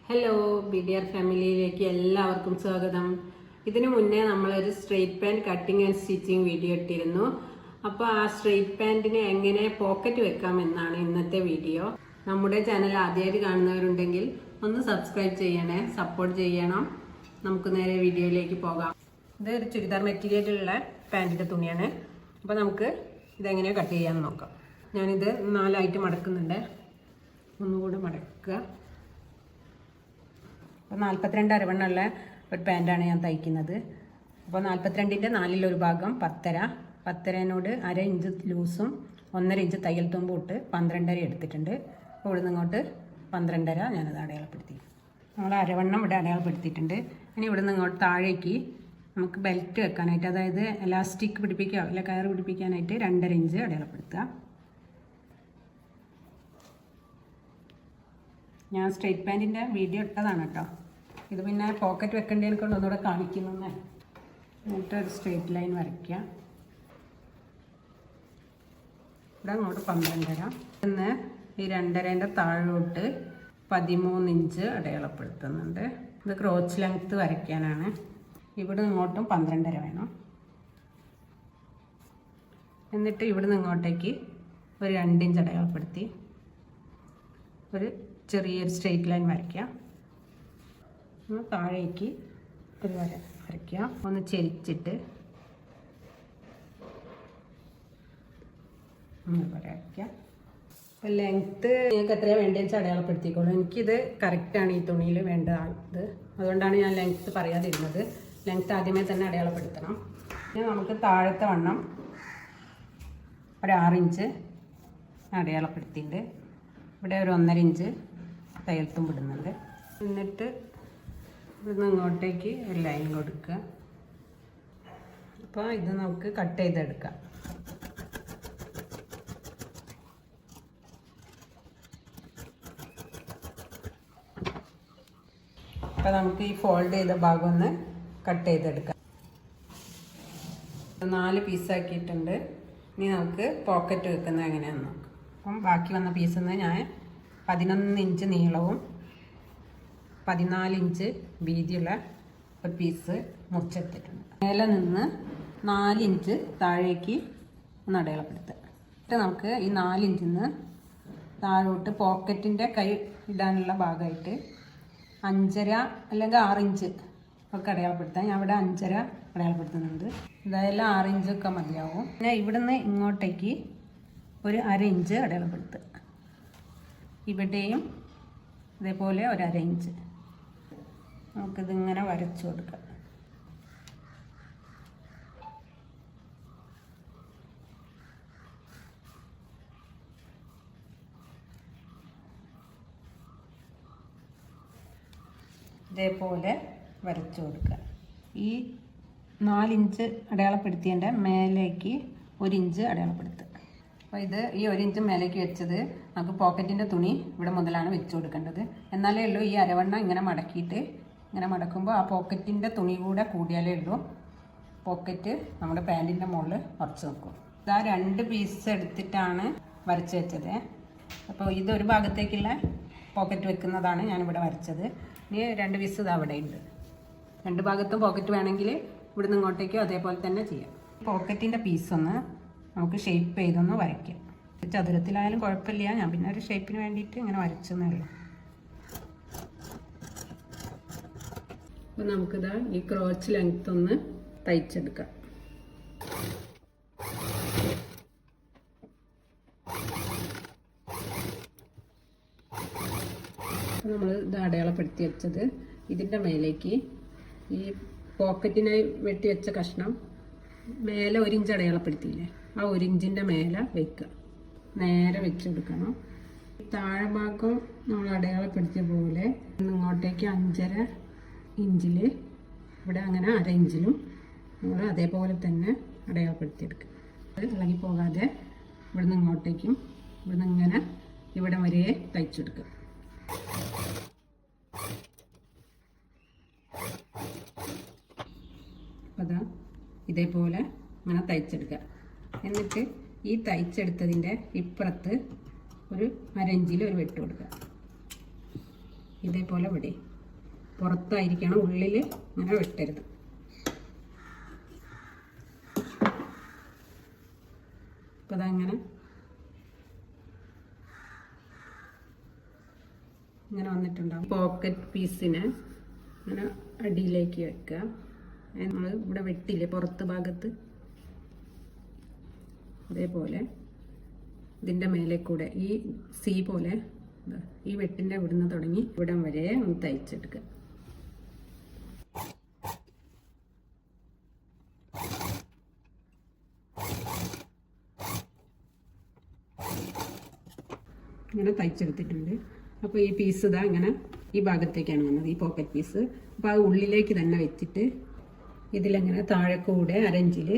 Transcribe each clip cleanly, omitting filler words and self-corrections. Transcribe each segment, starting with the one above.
Hello ബിഡിയർ ഫാമിലിയിലേക്ക് എല്ലാവർക്കും സ്വാഗതം. ഇതിനു മുന്നേ നമ്മളൊരു straight pant cutting and stitching video ഇട്ടിരുന്നു. അപ്പോൾ ആ സ്ട്രെയിറ്റ് പാൻറ്റിന് എങ്ങനെ പോക്കറ്റ് വെക്കാം എന്നാണ് ഇന്നത്തെ വീഡിയോ. നമ്മുടെ ചാനൽ ആദ്യമായിട്ട് കാണുന്നവരുണ്ടെങ്കിൽ ഒന്ന് സബ്സ്ക്രൈബ് ചെയ്യണേ, സപ്പോർട്ട് ചെയ്യണം. നമുക്ക് നേരെ വീഡിയോയിലേക്ക് പോകാം. ഇത് ഒരു ചുരിദാർ മെറ്റീരിയലുള്ള പാൻറ്റിൻ്റെ തുണിയാണ്. അപ്പോൾ നമുക്ക് ഇതെങ്ങനെ കട്ട് ചെയ്യാമെന്ന് നോക്കാം. ഞാനിത് 4 ആയിട്ട് മടക്കുന്നുണ്ട്. ഒന്നുകൂടെ മടക്കുക. അപ്പോൾ 42 അരവണ്ണുള്ള ഒരു പാൻറ്റാണ് ഞാൻ തയ്ക്കുന്നത്. അപ്പോൾ 42ൻ്റെ 4 ഭാഗം 10.5 അര ഇഞ്ച് ലൂസും 1.5 ഇഞ്ച് തയ്യൽ തുമ്പും ഇട്ട് 12.5 എടുത്തിട്ടുണ്ട്. അപ്പോൾ ഇവിടെ നിന്ന് ഇങ്ങോട്ട് 12.5 ഞാനത് അടയാളപ്പെടുത്തി. നമ്മൾ അരവണ്ണം ഇവിടെ അടയാളപ്പെടുത്തിയിട്ടുണ്ട്. ഇനി ഇവിടെ നിന്ന് ഇങ്ങോട്ട് താഴേക്ക് നമുക്ക് ബെൽറ്റ് വെക്കാനായിട്ട്, അതായത് എലാസ്റ്റിക് പിടിപ്പിക്കുക അല്ല കയർ പിടിപ്പിക്കാനായിട്ട് 2.5 ഇഞ്ച് അടയാളപ്പെടുത്തുക. ഞാൻ സ്ട്രെയിറ്റ് പാൻറ്റിൻ്റെ വീഡിയോ ഇട്ടതാണ് കേട്ടോ. ഇത് പിന്നെ പോക്കറ്റ് വെക്കേണ്ടതിനെ കൊണ്ട് ഒന്നുകൂടെ കാണിക്കുന്നേ. എന്നിട്ട് ഒരു സ്ട്രെയിറ്റ് ലൈൻ വരയ്ക്കുക. ഇവിടെ അങ്ങോട്ട് 12.5. ഇന്ന് ഈ 2.5ൻ്റെ താഴോട്ട് 13 ഇഞ്ച് അടയാളപ്പെടുത്തുന്നുണ്ട്. ഇത് ക്രോച്ച് ലെങ്ത്ത് വരയ്ക്കാനാണ്. ഇവിടെ ഇങ്ങോട്ടും 12.5 വേണം. എന്നിട്ട് ഇവിടെ നിന്ന് ഇങ്ങോട്ടേക്ക് ഒരു 2 ഇഞ്ച് അടയാളപ്പെടുത്തി ഒരു ചെറിയൊരു സ്ട്രെയിറ്റ് ലൈൻ വരയ്ക്കാം. ഒന്ന് താഴേക്ക് ഒരു വരയ്ക്കാം. ഒന്ന് ചെരിച്ചിട്ട് ഒന്ന് വരയ്ക്കാം. അപ്പോൾ ലെങ്ത്ത് നിങ്ങൾക്ക് എത്രയാണ് വേണ്ടതെന്ന് വെച്ചാൽ അടയാളപ്പെടുത്തിക്കോളൂ. എനിക്കിത് കറക്റ്റാണ് ഈ തുണിയിൽ വേണ്ടത്. അതുകൊണ്ടാണ് ഞാൻ ലെങ്ത്ത് പറയാതിരുന്നത്. ലെങ്ത്ത് ആദ്യമേ തന്നെ അടയാളപ്പെടുത്തണം. ഇനി നമുക്ക് താഴത്തെ വണ്ണം ഒരു 6 ഇഞ്ച് അടയാളപ്പെടുത്തിയിട്ടുണ്ട്. ഇവിടെ ഒരു 1.5 ഇഞ്ച് തയ്യൽത്തും വിടുന്നുണ്ട്. എന്നിട്ട് ഇവിടുന്ന് ഇങ്ങോട്ടേക്ക് ഒരു ലൈൻ കൊടുക്കുക. അപ്പോൾ ഇത് നമുക്ക് കട്ട് ചെയ്തെടുക്കാം. അപ്പോൾ നമുക്ക് ഈ ഫോൾഡ് ചെയ്ത ഭാഗം ഒന്ന് കട്ട് ചെയ്തെടുക്കാം. 4 പീസാക്കിയിട്ടുണ്ട്. ഇനി നമുക്ക് പോക്കറ്റ് വെക്കുന്നത് എങ്ങനെയാണെന്ന് നോക്കാം. അപ്പം ബാക്കി വന്ന പീസിൽ നിന്ന് ഞാൻ 11 ഇഞ്ച് നീളവും 14 ഇഞ്ച് വീതിയുള്ള ഒരു പീസ് മുറിച്ചെടുത്തിട്ടുണ്ട്. മേലെ നിന്ന് 4 ഇഞ്ച് താഴേക്ക് ഒന്ന് അടയാളപ്പെടുത്തുക. എന്നിട്ട് നമുക്ക് ഈ 4 ഇഞ്ചിൽ നിന്ന് താഴോട്ട് പോക്കറ്റിൻ്റെ കൈ ഇടാനുള്ള ഭാഗമായിട്ട് 5.5 അല്ലെങ്കിൽ 6 ഇഞ്ച് ഒക്കെ അടയാളപ്പെടുത്താം. ഞാൻ ഇവിടെ 5.5 അടയാളപ്പെടുത്തുന്നുണ്ട്. എന്തായാലും 6 ഇഞ്ചൊക്കെ മതിയാവും. പിന്നെ ഇവിടുന്ന് ഇങ്ങോട്ടേക്ക് ഒരു 1/2 ഇഞ്ച് അടയാളപ്പെടുത്തുക. ഇവിടെയും ഇതേപോലെ ഒരു 1/2 ഇഞ്ച് നമുക്കിതിങ്ങനെ വരച്ചു കൊടുക്കാം. ഇതേപോലെ വരച്ചു കൊടുക്കുക. ഈ 4 ഇഞ്ച് അടയാളപ്പെടുത്തിയതിൻ്റെ മേലേക്ക് 1 ഇഞ്ച് അടയാളപ്പെടുത്തുക. അപ്പോൾ ഇത് ഈ 1 ഇഞ്ച് മേലേക്ക് വെച്ചത് നമുക്ക് പോക്കറ്റിൻ്റെ തുണി ഇവിടെ മുതലാണ് വെച്ച് കൊടുക്കേണ്ടത്. എന്നാലേ ഉള്ളൂ ഈ അരവണ്ണം ഇങ്ങനെ മടക്കിയിട്ട് ഇങ്ങനെ മടക്കുമ്പോൾ ആ പോക്കറ്റിൻ്റെ തുണി കൂടെ കൂടിയാലേ ഉള്ളൂ പോക്കറ്റ് നമ്മുടെ പാൻറ്റിൻ്റെ മുകളിൽ ഉറച്ച് നിൽക്കും. ഇതാ 2 പീസ് എടുത്തിട്ടാണ് വരച്ച് വെച്ചത്. അപ്പോൾ ഇതൊരു ഭാഗത്തേക്കുള്ള പോക്കറ്റ് വെക്കുന്നതാണ് ഞാനിവിടെ വരച്ചത്. ഇനി 2 പീസ് ഇത് അവിടെ ഉണ്ട്. 2 ഭാഗത്തും പോക്കറ്റ് വേണമെങ്കിൽ ഇവിടുന്ന് ഇങ്ങോട്ടേക്കും അതേപോലെ തന്നെ ചെയ്യാം. പോക്കറ്റിൻ്റെ പീസൊന്ന് നമുക്ക് ഷേപ്പ് ചെയ്തൊന്ന് വരയ്ക്കാം. ചതുരത്തിലായാലും കുഴപ്പമില്ല. ഞാൻ പിന്നെ ഒരു ഷേപ്പിന് വേണ്ടിയിട്ട് ഇങ്ങനെ വരച്ചെന്നേ ഉള്ളൂ. അപ്പോൾ നമുക്കിതാ ഈ ക്രോച്ച് ലെങ്ത്ത് ഒന്ന് തയ്ച്ചെടുക്കാം. അപ്പോൾ നമ്മൾ ഇത് അടയാളപ്പെടുത്തി വെച്ചത് ഇതിൻ്റെ മേലേക്ക് ഈ പോക്കറ്റിനായി വെട്ടി വെച്ച കഷ്ണം മേലെ 1 ഇഞ്ച് അടയാളപ്പെടുത്തിയില്ലേ, ആ 1 ഇഞ്ചിൻ്റെ മേലെ വെക്കുക. നേരെ വെച്ച് കൊടുക്കണം. താഴെ ഭാഗം നമ്മൾ അടയാളപ്പെടുത്തിയ പോലെ ഇങ്ങോട്ടേക്ക് 5.5 ഇഞ്ചിൽ ഇവിടെ അങ്ങനെ 1/2 ഇഞ്ചിലും നമ്മൾ അതേപോലെ തന്നെ അടയാളപ്പെടുത്തിയെടുക്കുക. അത് ഇളകി പോകാതെ ഇവിടുന്ന് ഇങ്ങോട്ടേക്കും ഇവിടുന്ന് ഇങ്ങനെ ഇവിടെ വരെ തയ്ച്ചെടുക്കുക. അതാ ഇതേപോലെ ഇങ്ങനെ തയ്ച്ചെടുക്കുക. എന്നിട്ട് ഈ തയ്ച്ചെടുത്തതിൻ്റെ ഇപ്പുറത്ത് ഒരു 1/2 ഇഞ്ചിൽ ഒരു വെട്ട് കൊടുക്കുക. ഇതേപോലെ ഇവിടെ പുറത്തായിരിക്കണം, ഉള്ളിൽ ഇങ്ങനെ വെട്ടരുത്. അപ്പോൾ അതങ്ങനെ ഇങ്ങനെ വന്നിട്ടുണ്ടാവും. പോക്കറ്റ് പീസിനെ ഇങ്ങനെ അടിയിലേക്ക് വെക്കുക. നമ്മൾ ഇവിടെ വെട്ടില്ലേ പുറത്ത് ഭാഗത്ത്, അതേപോലെ ഇതിൻ്റെ മേലെ കൂടെ ഈ സി പോലെ ഈ വെട്ടിൻ്റെ ഇവിടുന്ന് തുടങ്ങി ഇവിടം വരെ ഒന്ന് തയ്ച്ചെടുക്കുക. ഇങ്ങനെ തയ്ച്ചെടുത്തിട്ടുണ്ട്. അപ്പോൾ ഈ പീസ് ഇതാ ഇങ്ങനെ ഈ ഭാഗത്തേക്കാണ് വന്നത്, ഈ പോക്കറ്റ് പീസ്. അപ്പോൾ അത് ഉള്ളിലേക്ക് തന്നെ വെച്ചിട്ട് ഇതിലെങ്ങനെ താഴെ കൂടെ അരഞ്ചിൽ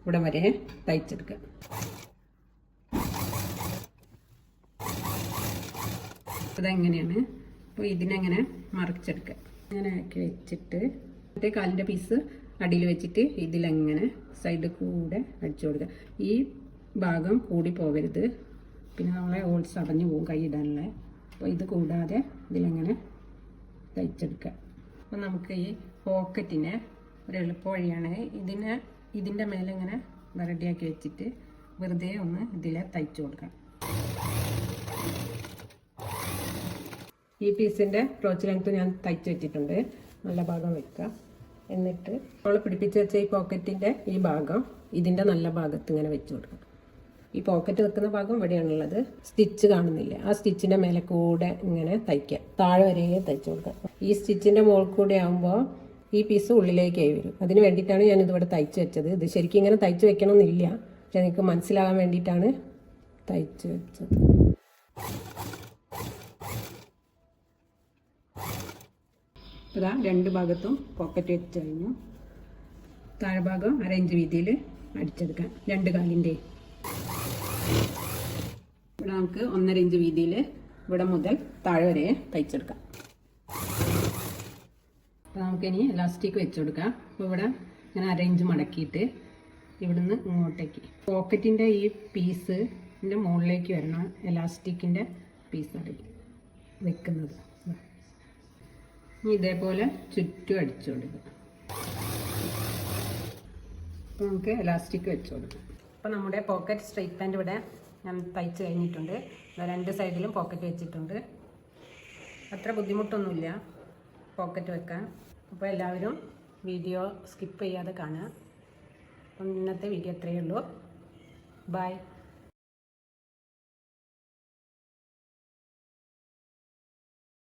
ഇവിടെ വരെ തയ്ച്ചെടുക്കുക. അതെങ്ങനെയാണ്, അപ്പോൾ ഇതിനെങ്ങനെ മറിച്ചെടുക്കുക. അങ്ങനെ ആക്കി വെച്ചിട്ട് മറ്റേ കാലിൻ്റെ പീസ് അടിയിൽ വെച്ചിട്ട് ഇതിലെങ്ങനെ സൈഡ് കൂടെ അടിച്ചു കൊടുക്കുക. ഈ ഭാഗം കൂടി പോകരുത്, പിന്നെ നമ്മളെ ഹോൾസ് അടഞ്ഞു പോകും കൈയിടാനുള്ള. അപ്പോൾ ഇത് കൂടാതെ ഇതിലെങ്ങനെ തയ്ച്ചെടുക്കുക. അപ്പോൾ നമുക്ക് ഈ പോക്കറ്റിനെ ഒരു എളുപ്പ വഴിയാണ്. ഇതിൻ്റെ മേലെ ഇങ്ങനെ റെഡിയാക്കി വെച്ചിട്ട് വെറുതെ ഒന്ന് ഇതിൽ തയ്ച്ചു കൊടുക്കാം. ഈ പീസിൻ്റെ ക്രോച്ച് ലെങ്ത്ത് ഞാൻ തയ്ച്ച് വെച്ചിട്ടുണ്ട്. നല്ല ഭാഗം വെക്കുക. എന്നിട്ട് നമ്മൾ പിടിപ്പിച്ച് വെച്ച ഈ പോക്കറ്റിൻ്റെ ഈ ഭാഗം ഇതിൻ്റെ നല്ല ഭാഗത്ത് ഇങ്ങനെ വെച്ച് കൊടുക്കുക. ഈ പോക്കറ്റ് വെക്കുന്ന ഭാഗം ഇവിടെയാണുള്ളത്. സ്റ്റിച്ച് കാണുന്നില്ല, ആ സ്റ്റിച്ചിൻ്റെ മേലെ കൂടെ ഇങ്ങനെ തയ്ക്കുക. താഴെ വരെ തയ്ച്ചു കൊടുക്കുക. ഈ സ്റ്റിച്ചിൻ്റെ മുകളിൽ കൂടെ ആകുമ്പോൾ ഈ പീസ് ഉള്ളിലേക്കായി വരും. അതിന് വേണ്ടിയിട്ടാണ് ഞാൻ ഇതിവിടെ തയ്ച്ച് വെച്ചത്. ഇത് ശരിക്കും ഇങ്ങനെ തയ്ച്ച് വെക്കണമെന്നില്ല, പക്ഷെ എനിക്ക് മനസ്സിലാകാൻ വേണ്ടിയിട്ടാണ് തയ്ച്ച് വെച്ചത്. ഇതാ രണ്ട് ഭാഗത്തും പോക്കറ്റ് വെച്ച് കഴിഞ്ഞു. താഴെ ഭാഗം അരയിഞ്ച് വീതിയിൽ അടിച്ചെടുക്കാം. രണ്ട് കാലിൻ്റെ ഇവിടെ നമുക്ക് 1.5 ഇഞ്ച് വീതിയിൽ ഇവിടെ മുതൽ താഴെ വരെ തയ്ച്ചെടുക്കാം. അപ്പോൾ നമുക്കിനി എലാസ്റ്റിക് വെച്ച് കൊടുക്കാം. അപ്പോൾ ഇവിടെ ഇങ്ങനെ 1/2 ഇഞ്ച് മടക്കിയിട്ട് ഇവിടുന്ന് ഇങ്ങോട്ടേക്ക് പോക്കറ്റിൻ്റെ ഈ പീസിൻ്റെ മുകളിലേക്ക് വരണം എലാസ്റ്റിക്കിൻ്റെ പീസ് വെക്കുന്നത്. ഇതേപോലെ ചുറ്റും അടിച്ചു കൊടുക്കുക. അപ്പോൾ നമുക്ക് എലാസ്റ്റിക് വെച്ച് കൊടുക്കാം. അപ്പോൾ നമ്മുടെ പോക്കറ്റ് സ്ട്രെയിറ്റ് പാൻറ്റ് ഇവിടെ ഞാൻ തയ്ച്ച് കഴിഞ്ഞിട്ടുണ്ട്. രണ്ട് സൈഡിലും പോക്കറ്റ് വെച്ചിട്ടുണ്ട്. അത്ര ബുദ്ധിമുട്ടൊന്നുമില്ല പോക്കറ്റ് വെക്കാൻ. അപ്പോൾ എല്ലാവരും വീഡിയോ സ്കിപ്പ് ചെയ്യാതെ കാണുക. അപ്പം ഇന്നത്തെ വീഡിയോ അത്രയേ ഉള്ളൂ. ബൈ.